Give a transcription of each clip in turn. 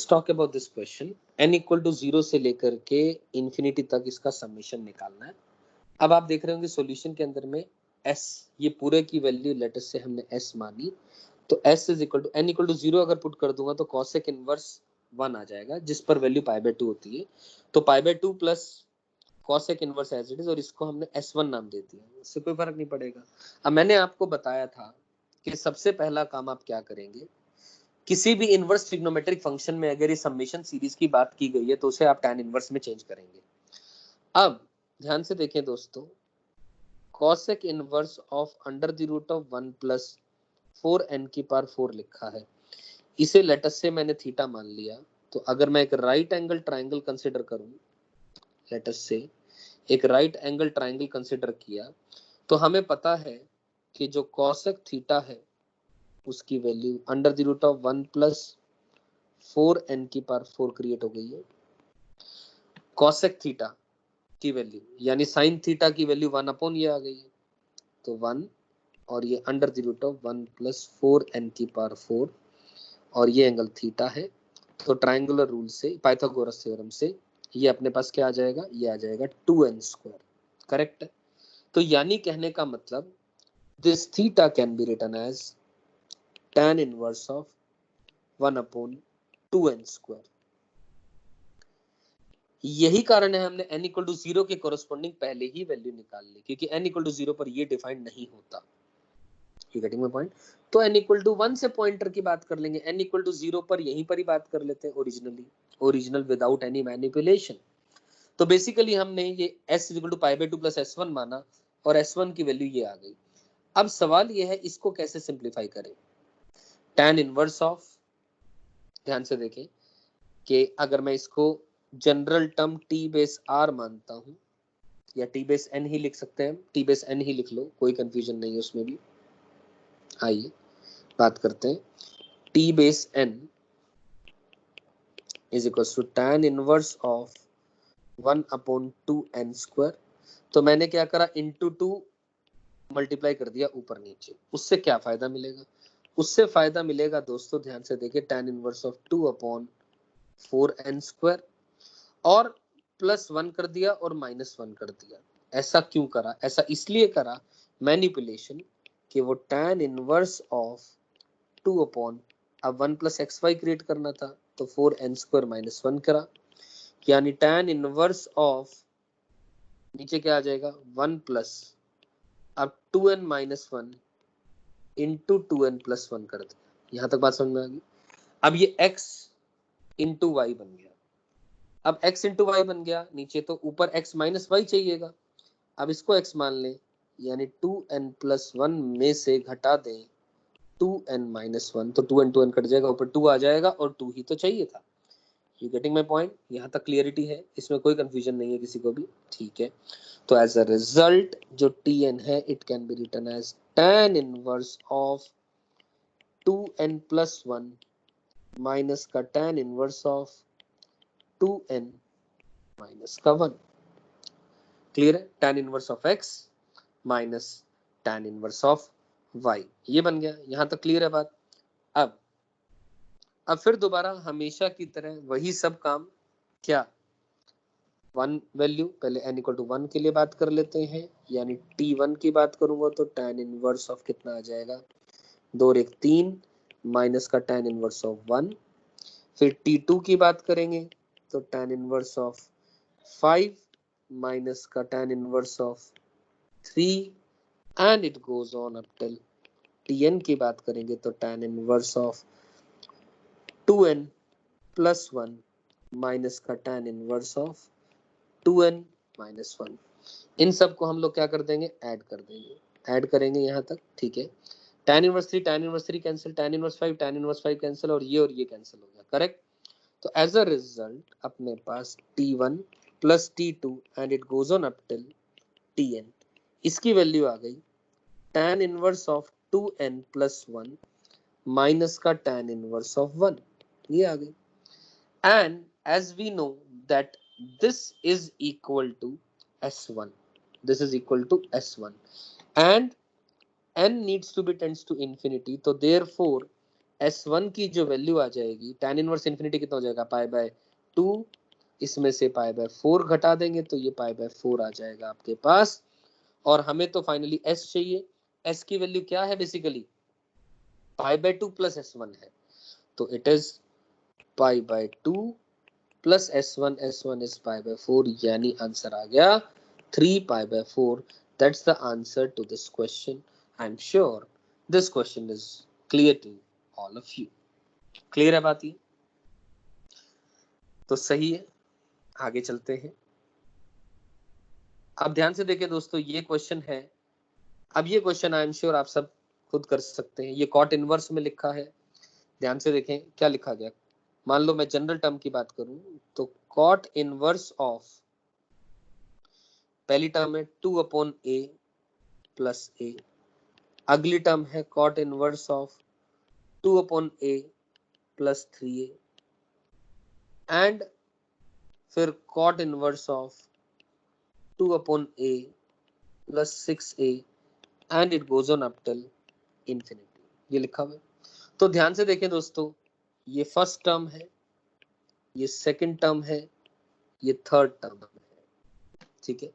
Talk about this question. n equal to 0 से लेकर के इंफिनिटी तक इसका समेशन निकालना है। अब आप देख रहे होंगे सॉल्यूशन के अंदर में s, ये पूरे की वैल्यू लेटर से हमने s मानी, तो s is equal to n equal to 0 अगर पुट कर दूंगा तो कॉसेक इनवर्स 1 आ जाएगा, जिस पर वैल्यू पाई बाय 2 होती है। तो pi by 2 plus cosec inverse as it is, और इसको हमने s1 नाम दे दिया, इससे कोई फर्क नहीं पड़ेगा। अब मैंने आपको बताया था कि सबसे पहला काम आप क्या करेंगे, किसी भी इनवर्स ट्रिग्नोमेट्रिक फंक्शन में अगर ये समेशन सीरीज की बात की गई है तो उसे आप tan इनवर्स में चेंज करेंगे। अब ध्यान से देखें दोस्तों, cosec inverse of under the root of 1 plus 4n की पावर 4 लिखा है, इसे लेटस से मैंने थीटा मान लिया। तो अगर मैं एक राइट एंगल ट्राइंगल कंसिडर करूं, लेटस से एक राइट एंगल ट्राइंगल कंसिडर किया, तो हमें पता है कि जो cosec थीटा है उसकी value under the root of 1 plus 4n की पावर 4 क्रिएट हो गई है। cosec थीटा की वैल्यू यानी sin थीटा की वैल्यू 1 अपॉन ये आ गई है, तो 1 और ये under the root of 1 plus 4n की पावर 4, और ये एंगल थीटा है। तो ट्राइंगुलर रूल से, पाइथागोरस थ्योरम से, ये अपने पास क्या आ जाएगा, ये आ जाएगा 2n स्क्वायर। करेक्ट है। तो यानी कहने का मतलब this theta can be written as tan inverse of 1 upon 2n square. यही कारण है हमने n इक्वल टू 0 के कोरस्पॉन्डिंग पहले ही वैल्यू निकाल ली, क्योंकि n इक्वल टू 0 पर ये डिफाइंड नहीं होता। You getting my point? तो n इक्वल टू 1 से पॉइंटर की बात कर लेंगे, n इक्वल टू 0 पर यहीं पर ही बात कर लेते हैं ओरिजिनल विदाउट एनी मैनिपुलेशन। तो बेसिकली हमने ये s equal to pi by 2 plus s1 माना और s1 की वैल्यू ये आ गई। अब सवाल ये है इसको कैसे सिंप्लीफाई करें। tan इनवर्स ऑफ, ध्यान से देखें कि अगर मैं इसको general term t base r मानता हूं, या t बेस n ही लिख सकते हैं, t बेस n ही लिख लो, कोई कंफ्यूजन नहीं है उसमें भी। आइए बात करते हैं। t base n is equal to tan inverse of 1 upon 2n square. तो मैंने क्या करा, इंटू 2 मल्टीप्लाई कर दिया ऊपर नीचे। उससे क्या फायदा मिलेगा, उससे फायदा मिलेगा दोस्तों, ध्यान से देखिए, tan inverse of 2 upon 4n square, और प्लस 1 कर दिया और माइनस 1 कर दिया। ऐसा क्यों करा, ऐसा इसलिए करा मैनिपुलेशन, कि वो tan इनवर्स ऑफ 2 अपॉन, अब 1 प्लस एक्स वाई क्रिएट करना था तो 4n स्क्वायर माइनस 1 करा, यानी tan इनवर्स ऑफ, नीचे क्या आ जाएगा, 1 प्लस, अब 2n minus 1 into 2n plus 1 कर दिया। यहां तक बात समझ में आ गई। अब ये x इंटू वाई बन गया। अब x इंटू वाई बन गया, नीचे तो ऊपर x माइनस वाई चाहिएगा। अब इसको x मान लें, यानी 2n प्लस 1 में से घटा दें 2n माइनस 1, तो 2n कट जाएगा, ऊपर 2 आ जाएगा, और 2 ही तो चाहिए था। You getting my point? यहाँ तक क्लियरिटी है, इसमें कोई कंफ्यूजन नहीं है किसी को भी, ठीक है। तो एज अ रिजल्ट जो tn है, it can be written as tan inverse of 2n plus 1 minus का tan inverse of 2n minus का 1। क्लियर है? tan inverse of x minus tan inverse of y, ये बन गया। यहां तक क्लियर है बात? अब फिर दोबारा हमेशा की तरह वही सब काम, क्या, 1 वैल्यू पहले n इक्वल टू 1 के लिए बात कर लेते हैं, यानी t1 की बात करूंगा तो tan इनवर्स ऑफ कितना आ जाएगा, 2 और 1 3, माइनस का tan इनवर्स ऑफ 1। फिर t2 की बात करेंगे तो tan इनवर्स ऑफ 5 माइनस का tan inverse of 3, and it goes on up till tn की बात करेंगे तो tan inverse of 2n plus 1 minus का tan inverse of 2n minus 1। इन सब को हम लोग क्या कर देंगे, ऐड कर देंगे, ऐड करेंगे यहाँ तक, ठीक है। tan inverse 3 cancel, tan inverse 5 cancel, और ये कैंसिल हो गया, करेक्ट। तो एज अ रिजल्ट अपने पास t1 plus t2 and it goes on up till tn, इसकी वैल्यू आ गई tan inverse of 2n plus 1 minus का tan इनवर्स ऑफ 1, ये आ गई। And as we know that this is equal to s1, this is equal to s1, and n needs to be tends to infinity, so therefore S1 की जो value आ जाएगी tan inverse infinity कितना हो जाएगा पाई by 2, इसमें से पाई by 4 घटा देंगे तो ये पाई बाय 4 आ जाएगा आपके पास। और हमें तो फाइनली s चाहिए, s की वैल्यू क्या है basically pi by 2 plus s1 है, तो it is pi by 2 plus s1, s1 is pi by 4, यानी आंसर आ गया 3 pi by 4। That's the answer to this question. I am sure this question is clear to all of you. Clear है बात ये? तो सही है, आगे चलते हैं। अब ध्यान से देखिए दोस्तों, ये क्वेश्चन है। अब ये क्वेश्चन आई एम श्योर आप सब खुद कर सकते हैं। ये कॉट इनवर्स में लिखा है, ध्यान से देखें क्या लिखा गया। मान लो मैं जनरल टर्म की बात करूं तो कॉट इनवर्स ऑफ, पहली टर्म है 2/a प्लस a, अगली टर्म है cot inverse of 2/a plus 3a, and फिर cot inverse of 2/a plus 6a and it goes on up till infinity. ये लिखा हुआ है। तो ध्यान से देखें दोस्तों, ये फर्स्ट टर्म है, ये सेकंड टर्म है, ये थर्ड टर्म है, ठीक है।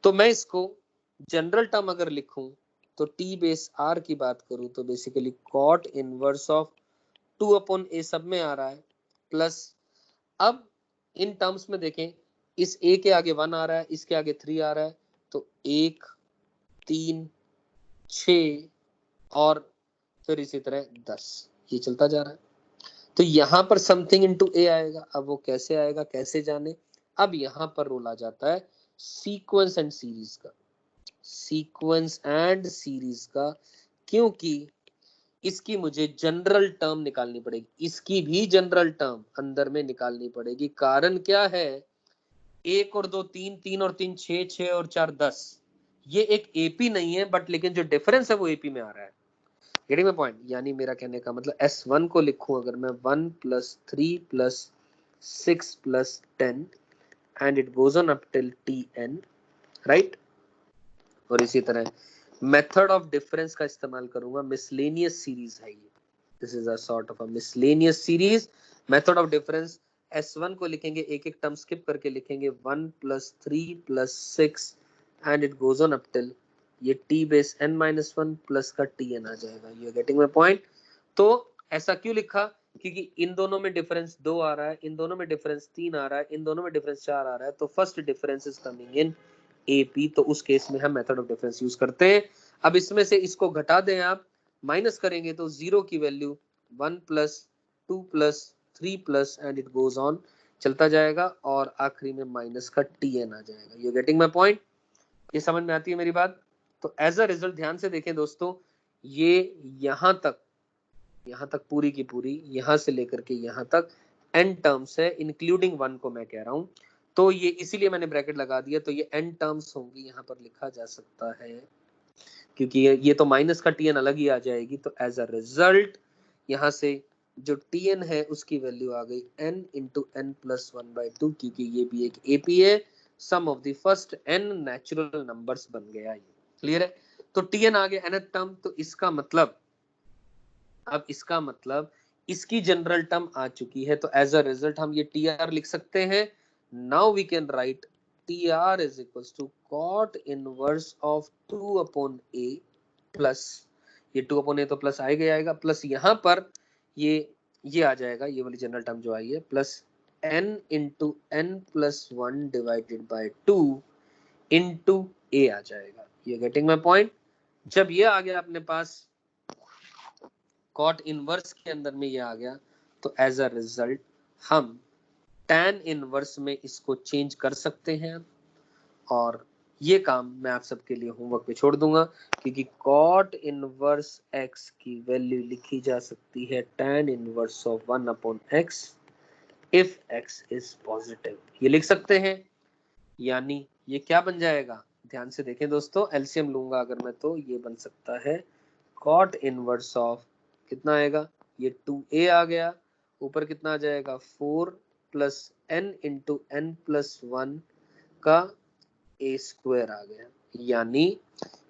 तो मैं इसको जनरल टर्म अगर लिखूं तो t बेस r की बात करूं तो basically cot inverse of 2/a सब में आ रहा है, प्लस अब इन टर्म्स में देखें, इस a के आगे 1 आ रहा है, इसके आगे 3 आ रहा है, तो 1 3 6 और फिर इसी तरह 10, ये चलता जा रहा है। तो यहां पर समथिंग इनटू a आएगा। अब वो कैसे आएगा, कैसे जाने। अब यहां पर रोल आ जाता है सीक्वेंस एंड सीरीज का, सीक्वेंस एंड सीरीज का, क्योंकि इसकी मुझे जनरल टर्म निकालनी पड़ेगी, इसकी भी जनरल टर्म अंदर में निकालनी पड़ेगी। कारण क्या है, 1 और 2 3, 3 और 3 6, 6 और 4 10, ये एक एपी नहीं है, बट लेकिन जो डिफरेंस है वो एपी में आ रहा है। Getting my point? यानी मेरा कहने का मतलब S1 को लिखूं अगर मैं 1 plus 3 plus 6 plus 10 and it goes on up till Tn, right. और इसी तरह मेथड ऑफ डिफरेंस का इस्तेमाल करूंगा, मिसलेनियस सीरीज है ये, this is a sort of a miscellaneous series. Method of difference, S1 को लिखेंगे एक एक टर्म स्किप करके लिखेंगे 1 plus 3 plus 6 and it goes on up till ये t बेस n-1 प्लस का tn आ जाएगा। You getting my point? तो ऐसा क्यों लिखा, क्योंकि इन दोनों में डिफरेंस 2 आ रहा है, इन दोनों में डिफरेंस 3 आ रहा है, इन दोनों में डिफरेंस 4 आ रहा है, तो first difference is coming in AP, तो उस केस में हम मेथड ऑफ डिफरेंस यूज करते हैं। अब इसमें से इसको घटा दें आप, माइनस करेंगे तो 0 की value 1 plus 2 plus 3 plus and it goes on चलता जाएगा, और आखिरी में माइनस का Tn आ जाएगा। You getting my point? ये समझ में आती है मेरी बात? तो एज अ रिजल्ट ध्यान से देखें दोस्तों, ये यहां तक पूरी की पूरी, यहां से लेकर के यहां तक n टर्म्स है, इंक्लूडिंग 1 को मैं कह रहा हूं। तो ये इसीलिए मैंने ब्रैकेट लगा दिया, तो ये n टर्म्स होंगी, यहां पर लिखा जा सकता है, क्योंकि ये तो माइनस का Tn अलग ही आ जाएगी। तो एज अ रिजल्ट यहां से जो Tn है उसकी वैल्यू आ गई n इंटू n प्लस 1/2, क्योंकि ये भी एक AP है, sum of the first n natural numbers बन गया ये। क्लियर है? तो Tn आ गया nth टर्म, तो इसका मतलब, अब इसका मतलब इसकी जनरल टर्म आ चुकी है, तो एज अ रिजल्ट हम ये Tr लिख सकते हैं। Now we can write Tr is equals to cot inverse of 2/a plus, ये 2/a तो प्लस आएगा ही आएगा, प्लस यहाँ पर ये आ जाएगा, ये वाली जनरल टर्म जो आई है, plus n into n plus 1 divided by 2 into a आ जाएगा। ये गेटिंग माय पॉइंट? जब ये आ गया अपने पास कॉट इनवर्स के अंदर में ये आ गया, तो एज अ रिजल्ट हम टैन इनवर्स में इसको चेंज कर सकते हैं। और ये काम मैं आप सबके लिए होमवर्क पे छोड़ दूंगा, क्योंकि कॉट इनवर्स x की वैल्यू लिखी जा सकती है tan inverse of 1/x if x is positive, ये लिख सकते हैं। यानी ये क्या बन जाएगा, ध्यान से देखें दोस्तों, एलसीएम लूंगा अगर मैं तो ये बन सकता है कॉट इनवर्स ऑफ, कितना आएगा, ये 2a आ गया, ऊपर कितना आ जाएगा 4 plus n into n plus 1 का a स्क्वायर आ गया। यानी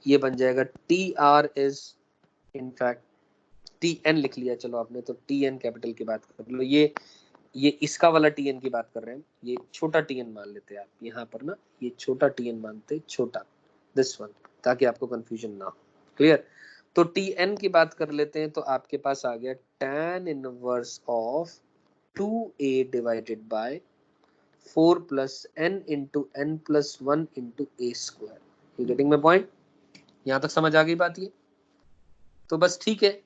ये बन जाएगा Tr इज इनफैक्ट TN लिख लिया चलो आपने, तो TN कैपिटल की बात कर लो। ये इसका वाला TN की बात कर रहे हैं, ये छोटा TN मान लेते हैं आप यहाँ पर ना, ये छोटा TN मानते, छोटा दिस वन, ताकि आपको कंफ्यूजन ना हो। क्लियर? तो TN की बात कर लेते हैं, तो आपके पास आ गया tan inverse of 2a divided by 4 plus n into n plus 1 into a square. You getting my point? यहां तक समझ आ गई बात ये? तो बस ठीक है,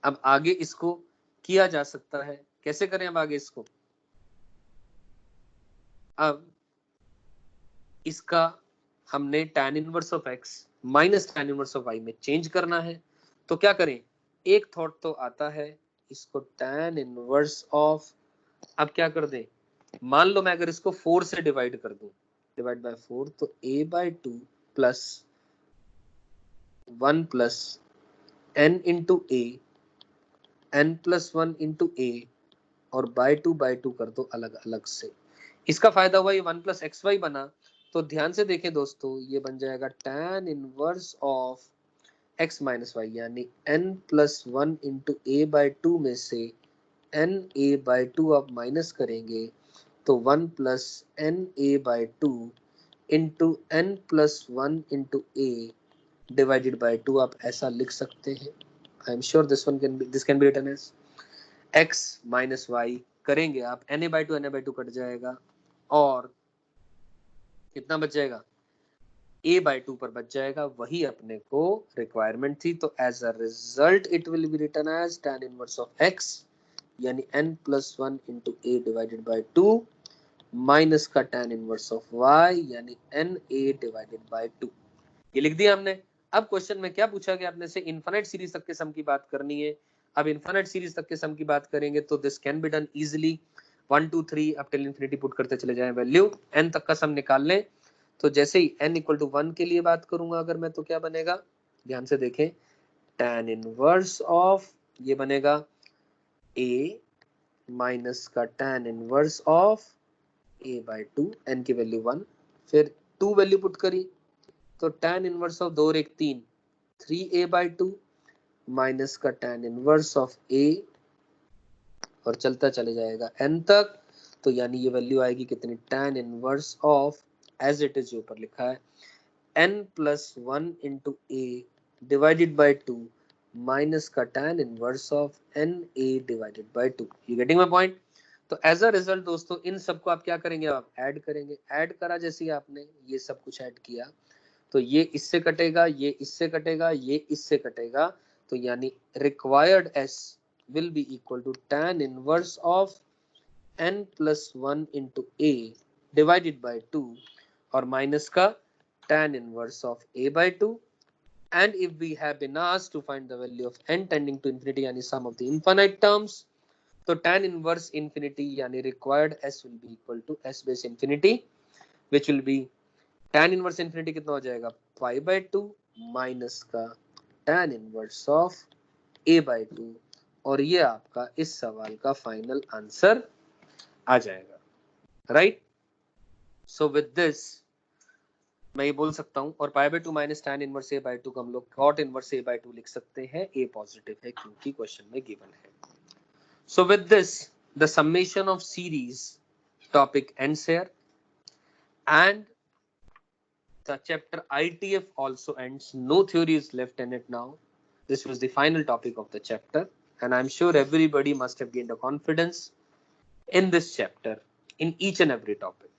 अब आगे इसको किया जा सकता है। कैसे करें अब आगे इसको? अब इसका हमने tan inverse of x minus tan inverse of y में चेंज करना है। तो क्या करें? एक थॉट तो आता है, इसको tan इनवर्स ऑफ, अब क्या कर दें, मान लो मैं अगर इसको 4 से डिवाइड कर दूं, डिवाइड बाय 4, तो a by 2 plus 1 plus n into a, n plus 1 into a, और बाय 2 कर दो अलग अलग से। इसका फायदा हुआ ये 1 प्लस एक्स वाई बना। तो ध्यान से देखें दोस्तों, ये बन जाएगा tan inverse of x minus y, यानी n plus 1 into a by 2 में से n a बाई 2 आप माइनस करेंगे, तो 1 plus n a by 2 into n plus 1 into a divided by 2 आप ऐसा लिख सकते हैं। I am sure this can be written as x minus y, करेंगे आप na बाई 2 कट जाएगा, और कितना बच जाएगा? a बाई 2 पर बच जाएगा, वही अपने को रिक्वायरमेंट थी। तो as a result it will be written as tan inverse of x, यानी n plus 1 into a divided by 2 minus का tan इनवर्स ऑफ y, यानी n a डिवाइडेड बाई 2। ये लिख दिया हमने। अब क्वेश्चन में क्या पूछा गया आपने से? इनफाइनाइट सीरीज तक के सम की बात करनी है। अब इनफाइनाइट सीरीज तक के सम की बात करेंगे तो this can be done easily, 1 2 3 अब टिल इंफिनिटी पुट करते चले जाएं वैल्यू, n तक का सम निकाल लें। तो जैसे ही n इक्वल टू 1 के लिए बात करूंगा अगर मैं, तो क्या बनेगा? ध्यान से देखें, tan इनवर्स ऑफ, ये बनेगा a माइनस का tan inverse of a by 2, n की वैल्यू 1, फिर 2 वैल्यू पुट करी, तो tan इनवर्स ऑफ 2 और 1 3, 3a बाई 2 माइनस का tan इनवर्स ऑफ a, और चलता चले जाएगा n तक। तो यानी ये वैल्यू आएगी कितनी? tan inverse of, as it is जो ऊपर लिखा है, n plus 1 into a divided by 2 minus का tan inverse of n a divided by 2। You getting my point? तो एज अ रिजल्ट दोस्तों, इन सबको आप क्या करेंगे? आप ऐड करेंगे। ऐड करा जैसे ही आपने ये सब कुछ ऐड किया, तो ये इससे कटेगा, ये इससे कटेगा, ये इससे कटेगा, तो यानी required s will be equal to tan inverse of n plus 1 into a divided by 2, और माइनस का tan inverse of a by 2, and if we have been asked to find the value of n tending to infinity यानी sum of the infinite terms, तो tan inverse infinity यानी required s will be equal to s base infinity, which will be tan inverse infinity कितना हो जाएगा? pi by 2 minus का tan inverse of a by 2, और ये आपका इस सवाल का फाइनल आंसर आ जाएगा। राइट? सो विद दिस मैं ये बोल सकता हूँ, और pi by 2 minus tan inverse a by 2 को हम लोग cot इनवर्स a बाई 2 लिख सकते हैं। a पॉजिटिव है क्योंकि क्वेश्चन में गिवन है। So with this the summation of series topic ends here, and the chapter ITF also ends. No theory is left in it now. This was the final topic of the chapter, and I'm sure everybody must have gained a confidence in this chapter in each and every topic.